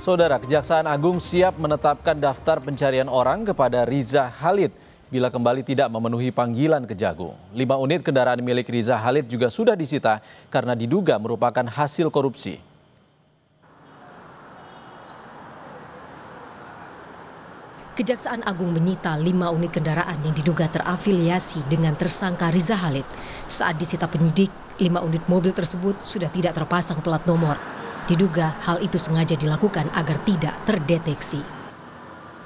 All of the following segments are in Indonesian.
Saudara, Kejaksaan Agung siap menetapkan daftar pencarian orang kepada Riza Khalid bila kembali tidak memenuhi panggilan Kejagung. 5 unit kendaraan milik Riza Khalid juga sudah disita karena diduga merupakan hasil korupsi. Kejaksaan Agung menyita 5 unit kendaraan yang diduga terafiliasi dengan tersangka Riza Khalid. Saat disita penyidik, 5 unit mobil tersebut sudah tidak terpasang plat nomor. Diduga hal itu sengaja dilakukan agar tidak terdeteksi.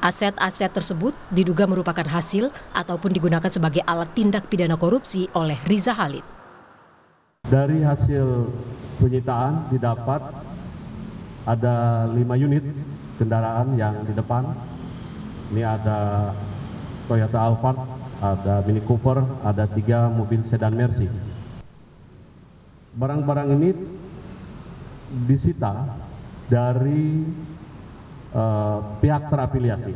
Aset-aset tersebut diduga merupakan hasil ataupun digunakan sebagai alat tindak pidana korupsi oleh Riza Khalid. Dari hasil penyitaan didapat ada 5 unit kendaraan yang di depan. Ini ada Toyota Alphard, ada Mini Cooper, ada 3 mobil sedan Mercy. Barang-barang ini disita dari pihak terafiliasi,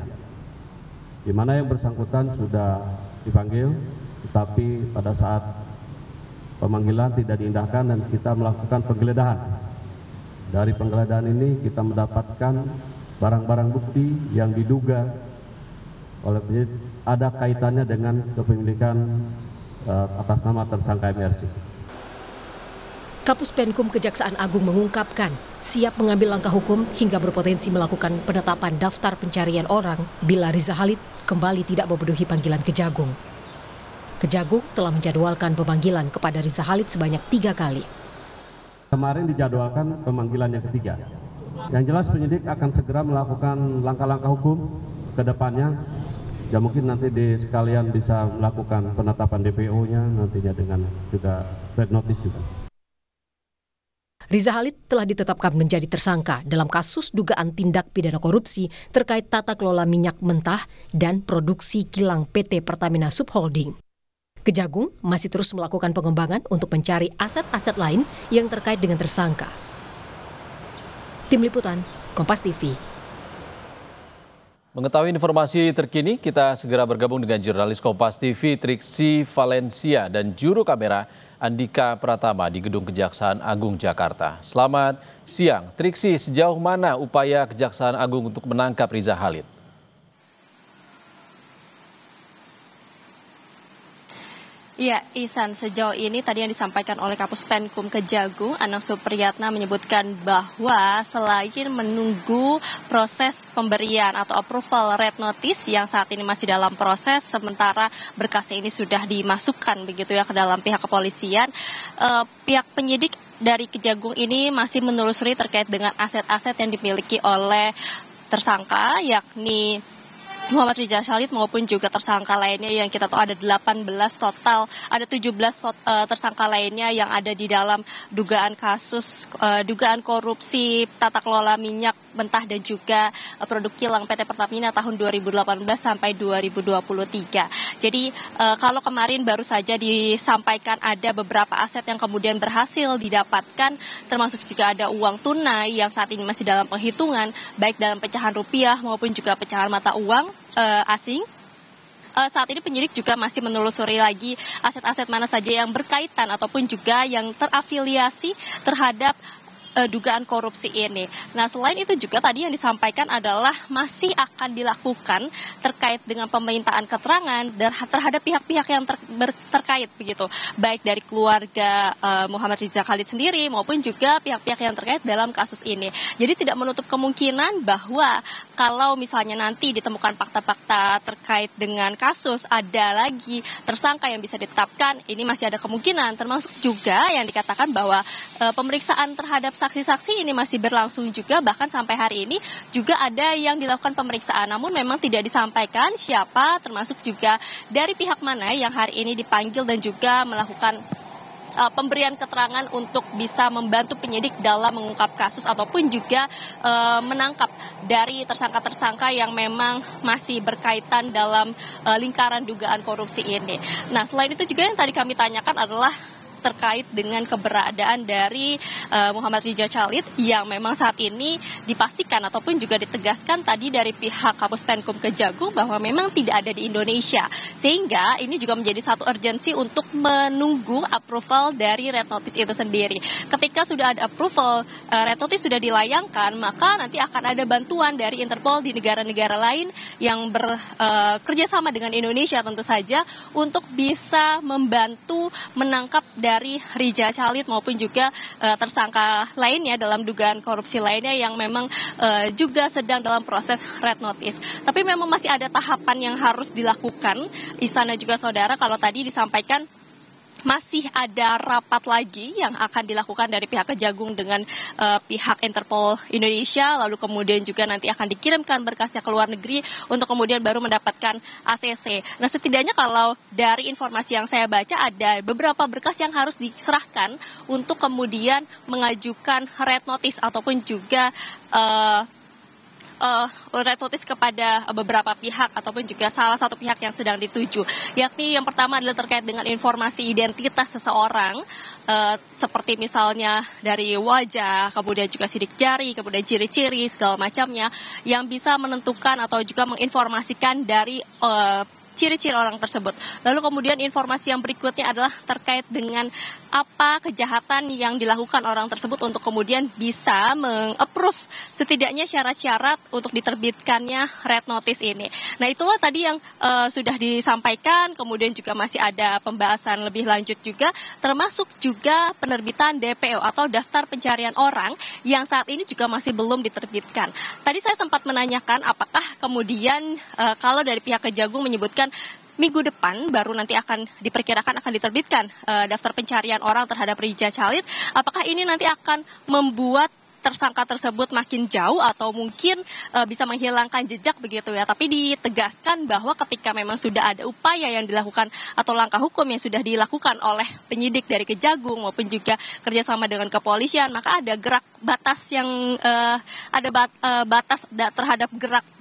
di mana yang bersangkutan sudah dipanggil, tetapi pada saat pemanggilan tidak diindahkan dan kita melakukan penggeledahan. Dari penggeledahan ini kita mendapatkan barang-barang bukti yang diduga oleh penyidik ada kaitannya dengan kepemilikan atas nama tersangka MRC. Kapus Penkum Kejaksaan Agung mengungkapkan siap mengambil langkah hukum hingga berpotensi melakukan penetapan daftar pencarian orang bila Riza Khalid kembali tidak memenuhi panggilan Kejagung. Kejagung telah menjadwalkan pemanggilan kepada Riza Khalid sebanyak 3 kali. Kemarin dijadwalkan pemanggilan yang ketiga. Yang jelas penyidik akan segera melakukan langkah-langkah hukum ke depannya. Ya mungkin nanti sekalian bisa melakukan penetapan DPO-nya nantinya dengan juga red notice juga. Riza Khalid telah ditetapkan menjadi tersangka dalam kasus dugaan tindak pidana korupsi terkait tata kelola minyak mentah dan produksi kilang PT Pertamina Subholding. Kejagung masih terus melakukan pengembangan untuk mencari aset-aset lain yang terkait dengan tersangka. Tim Liputan, Kompas TV. Mengetahui informasi terkini, kita segera bergabung dengan jurnalis Kompas TV Triksi Valencia dan juru kamera Andika Pratama di Gedung Kejaksaan Agung Jakarta. Selamat siang, Triksi, sejauh mana upaya Kejaksaan Agung untuk menangkap Riza Khalid? Ya, Ihsan, sejauh ini tadi yang disampaikan oleh Kapus Penkum Kejagung, Anang Supriyatna menyebutkan bahwa selain menunggu proses pemberian atau approval red notice yang saat ini masih dalam proses, sementara berkasnya ini sudah dimasukkan begitu ya ke dalam pihak kepolisian, pihak penyidik dari Kejagung ini masih menelusuri terkait dengan aset-aset yang dimiliki oleh tersangka, yakni Muhammad Riza Khalid maupun juga tersangka lainnya yang kita tahu ada 18 total, ada 17 tersangka lainnya yang ada di dalam dugaan kasus dugaan korupsi tata kelola minyak mentah dan juga produk kilang PT Pertamina tahun 2018 sampai 2023. Jadi kalau kemarin baru saja disampaikan ada beberapa aset yang kemudian berhasil didapatkan, termasuk juga ada uang tunai yang saat ini masih dalam penghitungan, baik dalam pecahan rupiah maupun juga pecahan mata uang asing. Saat ini penyidik juga masih menelusuri lagi aset-aset mana saja yang berkaitan ataupun juga yang terafiliasi terhadap dugaan korupsi ini. Nah, selain itu juga tadi yang disampaikan adalah masih akan dilakukan terkait dengan pemintaan keterangan terhadap pihak-pihak yang terkait begitu, baik dari keluarga Muhammad Riza Khalid sendiri maupun juga pihak-pihak yang terkait dalam kasus ini. Jadi tidak menutup kemungkinan bahwa kalau misalnya nanti ditemukan fakta-fakta terkait dengan kasus, ada lagi tersangka yang bisa ditetapkan, ini masih ada kemungkinan, termasuk juga yang dikatakan bahwa pemeriksaan terhadap saksi-saksi ini masih berlangsung juga, bahkan sampai hari ini juga ada yang dilakukan pemeriksaan, namun memang tidak disampaikan siapa, termasuk juga dari pihak mana yang hari ini dipanggil dan juga melakukan pemberian keterangan untuk bisa membantu penyidik dalam mengungkap kasus ataupun juga menangkap dari tersangka-tersangka yang memang masih berkaitan dalam lingkaran dugaan korupsi ini. Nah, selain itu juga yang tadi kami tanyakan adalah terkait dengan keberadaan dari Muhammad Ridza Khalid yang memang saat ini dipastikan ataupun juga ditegaskan tadi dari pihak Kapus Penkum Kejagung bahwa memang tidak ada di Indonesia. Sehingga ini juga menjadi satu urgensi untuk menunggu approval dari red notice itu sendiri. Ketika sudah ada approval, red notice sudah dilayangkan, maka nanti akan ada bantuan dari Interpol di negara-negara lain yang bekerja sama dengan Indonesia tentu saja untuk bisa membantu menangkap dari Ridza Khalid maupun juga tersangka lainnya dalam dugaan korupsi lainnya yang memang juga sedang dalam proses red notice. Tapi memang masih ada tahapan yang harus dilakukan, Ihsan dan juga saudara, kalau tadi disampaikan masih ada rapat lagi yang akan dilakukan dari pihak Kejagung dengan pihak Interpol Indonesia, lalu kemudian juga nanti akan dikirimkan berkasnya ke luar negeri untuk kemudian baru mendapatkan ACC. Nah, setidaknya kalau dari informasi yang saya baca ada beberapa berkas yang harus diserahkan untuk kemudian mengajukan red notice ataupun juga red notice kepada beberapa pihak ataupun juga salah satu pihak yang sedang dituju. Yakni yang pertama adalah terkait dengan informasi identitas seseorang, seperti misalnya dari wajah, kemudian juga sidik jari, kemudian ciri-ciri segala macamnya yang bisa menentukan atau juga menginformasikan dari ciri-ciri orang tersebut. Lalu kemudian informasi yang berikutnya adalah terkait dengan apa kejahatan yang dilakukan orang tersebut untuk kemudian bisa meng-approve setidaknya syarat-syarat untuk diterbitkannya red notice ini. Nah, itulah tadi yang sudah disampaikan, kemudian juga masih ada pembahasan lebih lanjut juga, termasuk juga penerbitan DPO atau daftar pencarian orang yang saat ini juga masih belum diterbitkan. Tadi saya sempat menanyakan apakah kemudian kalau dari pihak Kejagung menyebutkan minggu depan baru nanti akan diperkirakan akan diterbitkan daftar pencarian orang terhadap Ridza Khalid. Apakah ini nanti akan membuat tersangka tersebut makin jauh atau mungkin bisa menghilangkan jejak begitu ya. Tapi ditegaskan bahwa ketika memang sudah ada upaya yang dilakukan atau langkah hukum yang sudah dilakukan oleh penyidik dari Kejagung maupun juga kerjasama dengan kepolisian, maka ada gerak batas yang batas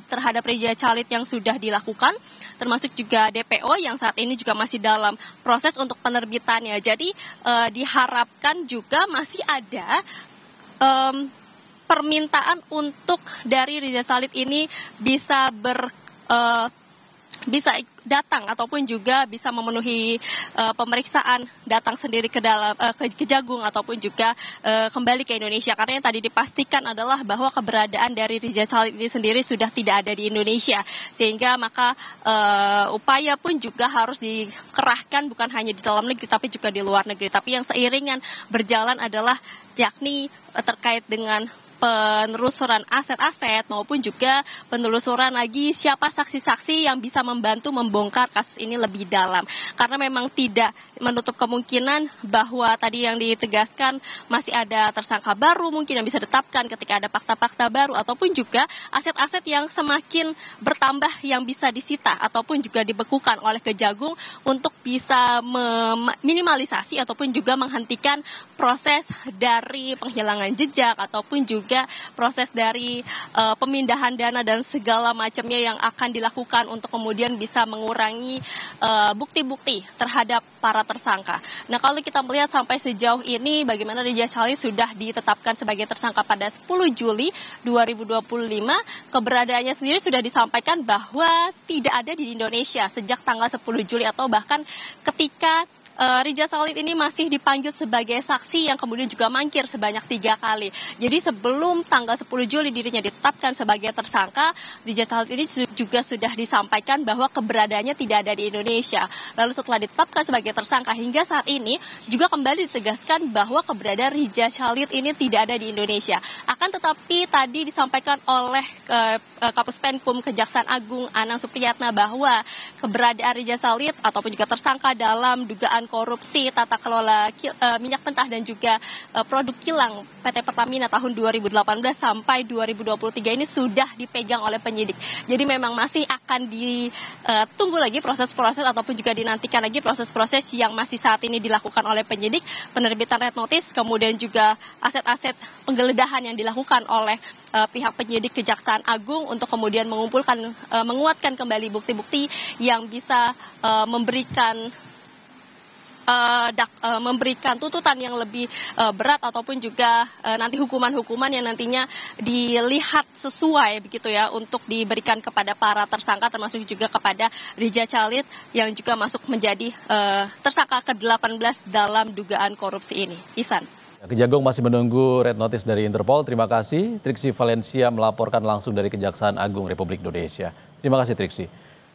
terhadap Ridza Khalid yang sudah dilakukan, termasuk juga DPO yang saat ini juga masih dalam proses untuk penerbitannya. Jadi diharapkan juga masih ada permintaan untuk dari Ridza Khalid ini bisa datang ataupun juga bisa memenuhi pemeriksaan, datang sendiri ke dalam Kejagung ataupun juga kembali ke Indonesia, karena yang tadi dipastikan adalah bahwa keberadaan dari Ridza Khalid ini sendiri sudah tidak ada di Indonesia, sehingga maka upaya pun juga harus dikerahkan bukan hanya di dalam negeri tapi juga di luar negeri. Tapi yang seiringan berjalan adalah yakni terkait dengan penelusuran aset-aset maupun juga penelusuran lagi siapa saksi-saksi yang bisa membantu membongkar kasus ini lebih dalam. Karena memang tidak menutup kemungkinan bahwa tadi yang ditegaskan masih ada tersangka baru mungkin yang bisa ditetapkan ketika ada fakta-fakta baru ataupun juga aset-aset yang semakin bertambah yang bisa disita ataupun juga dibekukan oleh Kejagung untuk bisa meminimalisasi ataupun juga menghentikan proses dari penghilangan jejak ataupun juga proses dari pemindahan dana dan segala macamnya yang akan dilakukan untuk kemudian bisa mengurangi bukti-bukti terhadap para tersangka. Nah, kalau kita melihat sampai sejauh ini bagaimana Ridza Khalid sudah ditetapkan sebagai tersangka pada 10 Juli 2025, keberadaannya sendiri sudah disampaikan bahwa tidak ada di Indonesia sejak tanggal 10 Juli atau bahkan ketika Ridza Khalid ini masih dipanggil sebagai saksi yang kemudian juga mangkir sebanyak 3 kali. Jadi sebelum tanggal 10 Juli dirinya ditetapkan sebagai tersangka, Ridza Khalid ini juga sudah disampaikan bahwa keberadaannya tidak ada di Indonesia. Lalu setelah ditetapkan sebagai tersangka hingga saat ini juga kembali ditegaskan bahwa keberadaan Ridza Khalid ini tidak ada di Indonesia. Akan tetapi tadi disampaikan oleh Kapus Penkum Kejaksaan Agung Anang Supriyatna bahwa keberadaan Ridza Khalid ataupun juga tersangka dalam dugaan korupsi tata kelola minyak mentah dan juga produk kilang PT Pertamina tahun 2018 sampai 2023 ini sudah dipegang oleh penyidik. Jadi memang masih akan ditunggu lagi proses-proses ataupun juga dinantikan lagi proses-proses yang masih saat ini dilakukan oleh penyidik, penerbitan red notice, kemudian juga aset-aset penggeledahan yang dilakukan oleh pihak penyidik Kejaksaan Agung untuk kemudian menguatkan kembali bukti-bukti yang bisa memberikan memberikan tuntutan yang lebih berat ataupun juga nanti hukuman-hukuman yang nantinya dilihat sesuai begitu ya untuk diberikan kepada para tersangka termasuk juga kepada Rija Chalid yang juga masuk menjadi tersangka ke-18 dalam dugaan korupsi ini. Ihsan. Kejagung masih menunggu red notice dari Interpol. Terima kasih. Triksi Valencia melaporkan langsung dari Kejaksaan Agung Republik Indonesia. Terima kasih Triksi.